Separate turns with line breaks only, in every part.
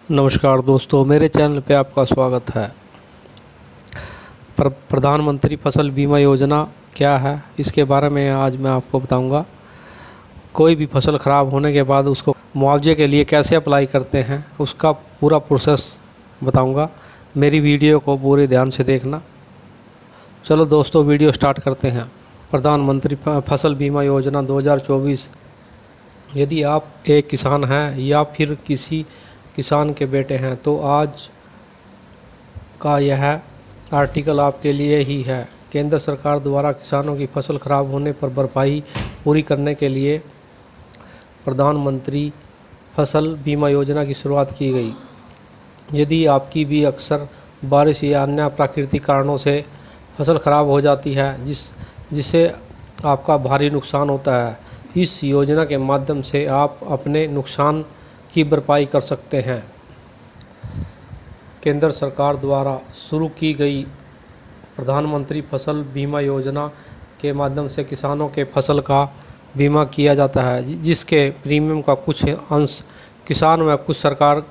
नमस्कार दोस्तों, मेरे चैनल पे आपका स्वागत है। प्रधानमंत्री फसल बीमा योजना क्या है, इसके बारे में आज मैं आपको बताऊंगा। कोई भी फसल ख़राब होने के बाद उसको मुआवजे के लिए कैसे अप्लाई करते हैं, उसका पूरा प्रोसेस बताऊंगा। मेरी वीडियो को पूरे ध्यान से देखना। चलो दोस्तों, वीडियो स्टार्ट करते हैं। प्रधानमंत्री फसल बीमा योजना 2024। यदि आप एक किसान हैं या फिर किसी किसान के बेटे हैं तो आज का यह आर्टिकल आपके लिए ही है। केंद्र सरकार द्वारा किसानों की फसल खराब होने पर भरपाई पूरी करने के लिए प्रधानमंत्री फसल बीमा योजना की शुरुआत की गई। यदि आपकी भी अक्सर बारिश या अन्य प्राकृतिक कारणों से फसल खराब हो जाती है जिससे आपका भारी नुकसान होता है, इस योजना के माध्यम से आप अपने नुकसान की भरपाई कर सकते हैं। केंद्र सरकार द्वारा शुरू की गई प्रधानमंत्री फसल बीमा योजना के माध्यम से किसानों के फसल का बीमा किया जाता है, जिसके प्रीमियम का कुछ अंश किसान व कुछ सरकार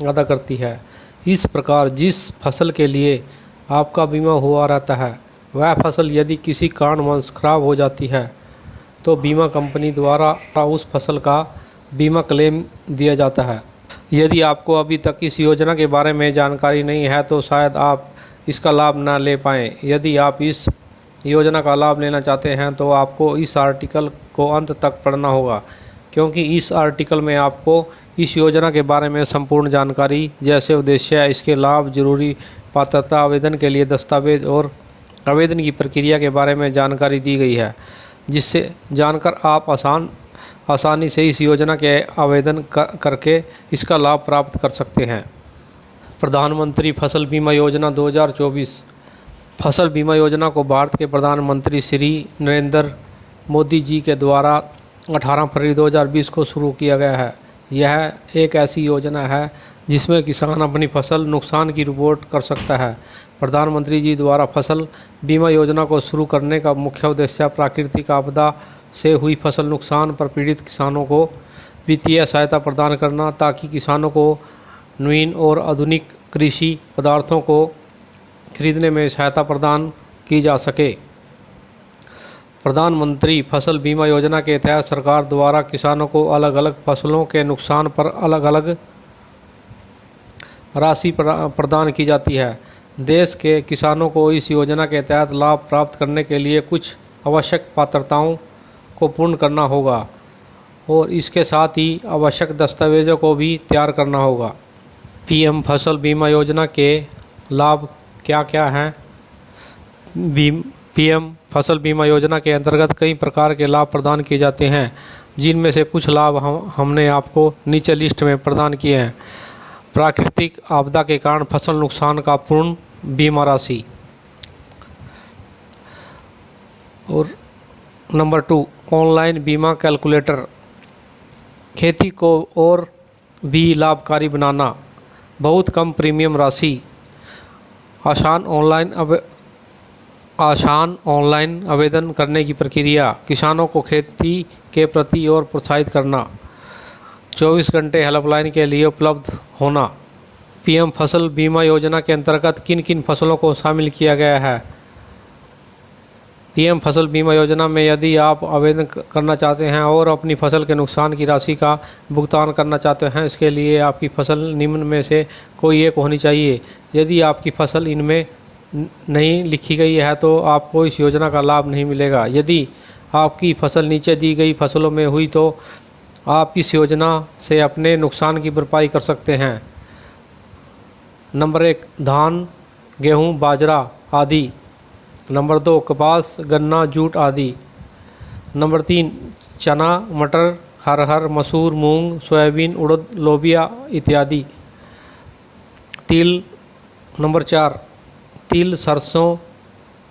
अदा करती है। इस प्रकार जिस फसल के लिए आपका बीमा हुआ रहता है, वह फसल यदि किसी कारणवश खराब हो जाती है तो बीमा कंपनी द्वारा उस फसल का बीमा क्लेम दिया जाता है। यदि आपको अभी तक इस योजना के बारे में जानकारी नहीं है तो शायद आप इसका लाभ ना ले पाएँ। यदि आप इस योजना का लाभ लेना चाहते हैं तो आपको इस आर्टिकल को अंत तक पढ़ना होगा, क्योंकि इस आर्टिकल में आपको इस योजना के बारे में संपूर्ण जानकारी, जैसे उद्देश्य, इसके लाभ, जरूरी पात्रता, आवेदन के लिए दस्तावेज और आवेदन की प्रक्रिया के बारे में जानकारी दी गई है, जिससे जानकर आप आसानी से इस योजना के आवेदन करके इसका लाभ प्राप्त कर सकते हैं। प्रधानमंत्री फसल बीमा योजना 2024। फसल बीमा योजना को भारत के प्रधानमंत्री श्री नरेंद्र मोदी जी के द्वारा 18 फरवरी 2020 को शुरू किया गया है। यह एक ऐसी योजना है जिसमें किसान अपनी फसल नुकसान की रिपोर्ट कर सकता है। प्रधानमंत्री जी द्वारा फसल बीमा योजना को शुरू करने का मुख्य उद्देश्य प्राकृतिक आपदा से हुई फसल नुकसान पर पीड़ित किसानों को वित्तीय सहायता प्रदान करना, ताकि किसानों को नवीन और आधुनिक कृषि पदार्थों को खरीदने में सहायता प्रदान की जा सके। प्रधानमंत्री फसल बीमा योजना के तहत सरकार द्वारा किसानों को अलग अलग फसलों के नुकसान पर अलग अलग राशि प्रदान की जाती है। देश के किसानों को इस योजना के तहत लाभ प्राप्त करने के लिए कुछ आवश्यक पात्रताओं को पूर्ण करना होगा और इसके साथ ही आवश्यक दस्तावेजों को भी तैयार करना होगा। पीएम फसल बीमा योजना के लाभ क्या क्या हैं? पीएम फसल बीमा योजना के अंतर्गत कई प्रकार के लाभ प्रदान किए जाते हैं, जिनमें से कुछ लाभ हमने आपको नीचे लिस्ट में प्रदान किए हैं। प्राकृतिक आपदा के कारण फसल नुकसान का पूर्ण बीमा राशि। और नंबर 2, ऑनलाइन बीमा कैलकुलेटर। खेती को और भी लाभकारी बनाना, बहुत कम प्रीमियम राशि, आसान ऑनलाइन आवेदन करने की प्रक्रिया, किसानों को खेती के प्रति और प्रोत्साहित करना, 24 घंटे हेल्पलाइन के लिए उपलब्ध होना। पीएम फसल बीमा योजना के अंतर्गत किन किन फसलों को शामिल किया गया है? पीएम फसल बीमा योजना में यदि आप आवेदन करना चाहते हैं और अपनी फसल के नुकसान की राशि का भुगतान करना चाहते हैं, इसके लिए आपकी फसल निम्न में से कोई एक होनी चाहिए। यदि आपकी फसल इनमें नहीं लिखी गई है तो आपको इस योजना का लाभ नहीं मिलेगा। यदि आपकी फसल नीचे दी गई फसलों में हुई तो आप इस योजना से अपने नुकसान की भरपाई कर सकते हैं। नंबर 1, धान, गेहूँ, बाजरा आदि। नंबर 2, कपास, गन्ना, जूट आदि। नंबर 3, चना, मटर, अरहर, मसूर, मूंग, सोयाबीन, उड़द, लोबिया इत्यादि। तिल। नंबर 4, तिल, सरसों,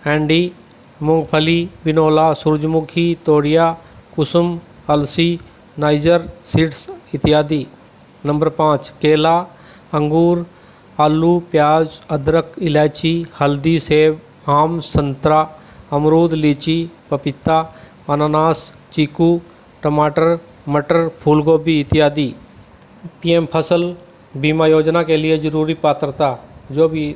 एंडी, मूंगफली, बिनोला, सूरजमुखी, तोरिया, कुसुम, अलसी, नाइजर सीड्स इत्यादि। नंबर 5, केला, अंगूर, आलू, प्याज, अदरक, इलायची, हल्दी, सेब, आम, संतरा, अमरूद, लीची, पपीता, अनानास, चीकू, टमाटर, मटर, फूलगोभी इत्यादि। पीएम फसल बीमा योजना के लिए ज़रूरी पात्रता, जो भी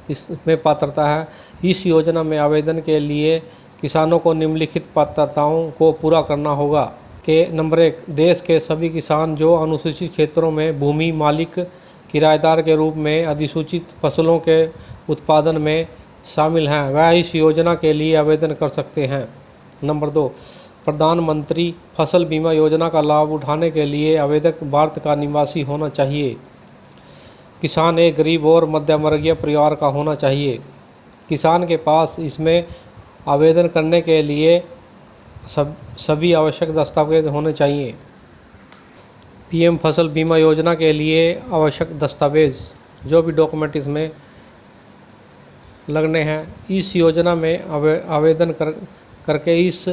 इसमें पात्रता है, इस योजना में आवेदन के लिए किसानों को निम्नलिखित पात्रताओं को पूरा करना होगा कि नंबर 1, देश के सभी किसान जो अनुसूचित क्षेत्रों में भूमि मालिक किराएदार के रूप में अधिसूचित फसलों के उत्पादन में शामिल हैं, वह इस योजना के लिए आवेदन कर सकते हैं। नंबर 2, प्रधानमंत्री फसल बीमा योजना का लाभ उठाने के लिए आवेदक भारत का निवासी होना चाहिए। किसान एक गरीब और मध्यमवर्गीय परिवार का होना चाहिए। किसान के पास इसमें आवेदन करने के लिए सभी आवश्यक दस्तावेज होने चाहिए। पीएम फसल बीमा योजना के लिए आवश्यक दस्तावेज, जो भी डॉक्यूमेंट इसमें लगने हैं, इस योजना में आवेदन करके इस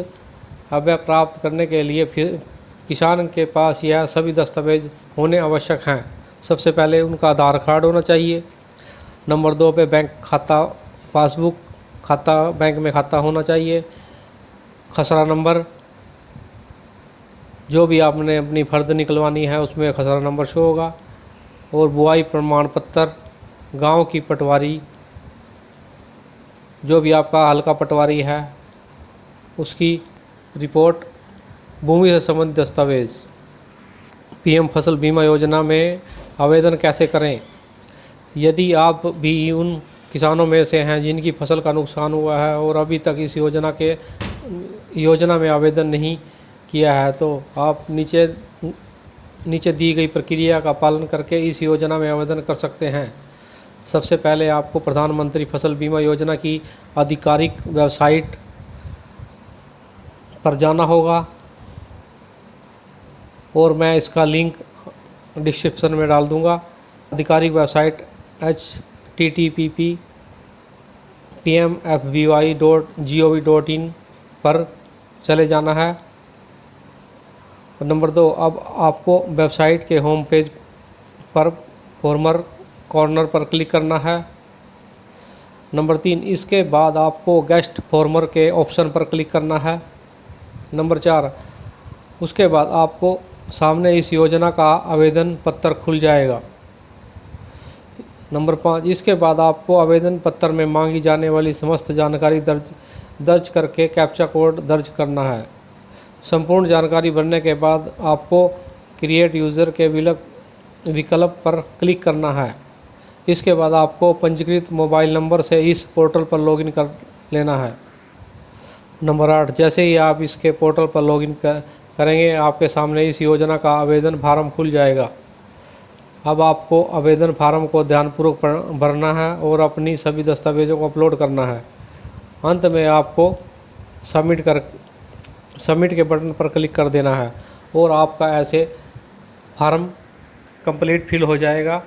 अभय प्राप्त करने के लिए फिर किसान के पास यह सभी दस्तावेज होने आवश्यक हैं। सबसे पहले उनका आधार कार्ड होना चाहिए। नंबर 2 पे बैंक खाता, पासबुक खाता, बैंक में खाता होना चाहिए। खसरा नंबर, जो भी आपने अपनी फ़र्द निकलवानी है उसमें खसरा नंबर शो होगा। और बुआई प्रमाण पत्र, गांव की पटवारी, जो भी आपका हल्का पटवारी है उसकी रिपोर्ट, भूमि से संबंधित दस्तावेज। पीएम फसल बीमा योजना में आवेदन कैसे करें? यदि आप भी उन किसानों में से हैं जिनकी फसल का नुकसान हुआ है और अभी तक इस योजना में आवेदन नहीं किया है, तो आप नीचे दी गई प्रक्रिया का पालन करके इस योजना में आवेदन कर सकते हैं। सबसे पहले आपको प्रधानमंत्री फसल बीमा योजना की आधिकारिक वेबसाइट पर जाना होगा और मैं इसका लिंक डिस्क्रिप्शन में डाल दूंगा। आधिकारिक वेबसाइट http://pmfby.gov.in पर चले जाना है। नंबर 2, अब आपको वेबसाइट के होम पेज पर फॉर्मर कॉर्नर पर क्लिक करना है। नंबर 3, इसके बाद आपको गेस्ट फॉर्मर के ऑप्शन पर क्लिक करना है। नंबर 4, उसके बाद आपको सामने इस योजना का आवेदन पत्र खुल जाएगा। नंबर 5, इसके बाद आपको आवेदन पत्र में मांगी जाने वाली समस्त जानकारी दर्ज करके कैप्चा कोड दर्ज करना है। संपूर्ण जानकारी भरने के बाद आपको क्रिएट यूज़र के विकल्प पर क्लिक करना है। इसके बाद आपको पंजीकृत मोबाइल नंबर से इस पोर्टल पर लॉगिन कर लेना है। नंबर 8, जैसे ही आप इसके पोर्टल पर लॉगिन करेंगे, आपके सामने इस योजना का आवेदन फार्म खुल जाएगा। अब आपको आवेदन फार्म को ध्यानपूर्वक भरना है और अपनी सभी दस्तावेज़ों को अपलोड करना है। अंत में आपको सबमिट के बटन पर क्लिक कर देना है और आपका ऐसे फार्म कंप्लीट फिल हो जाएगा।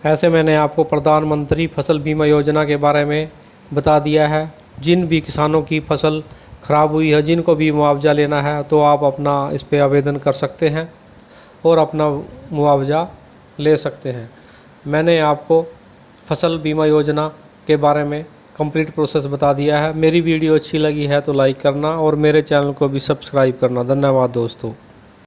ऐसे मैंने आपको प्रधानमंत्री फसल बीमा योजना के बारे में बता दिया है। जिन भी किसानों की फसल ख़राब हुई है, जिनको भी मुआवजा लेना है, तो आप अपना इस पे आवेदन कर सकते हैं और अपना मुआवजा ले सकते हैं। मैंने आपको फसल बीमा योजना के बारे में कंप्लीट प्रोसेस बता दिया है। मेरी वीडियो अच्छी लगी है तो लाइक करना और मेरे चैनल को भी सब्सक्राइब करना। धन्यवाद दोस्तों।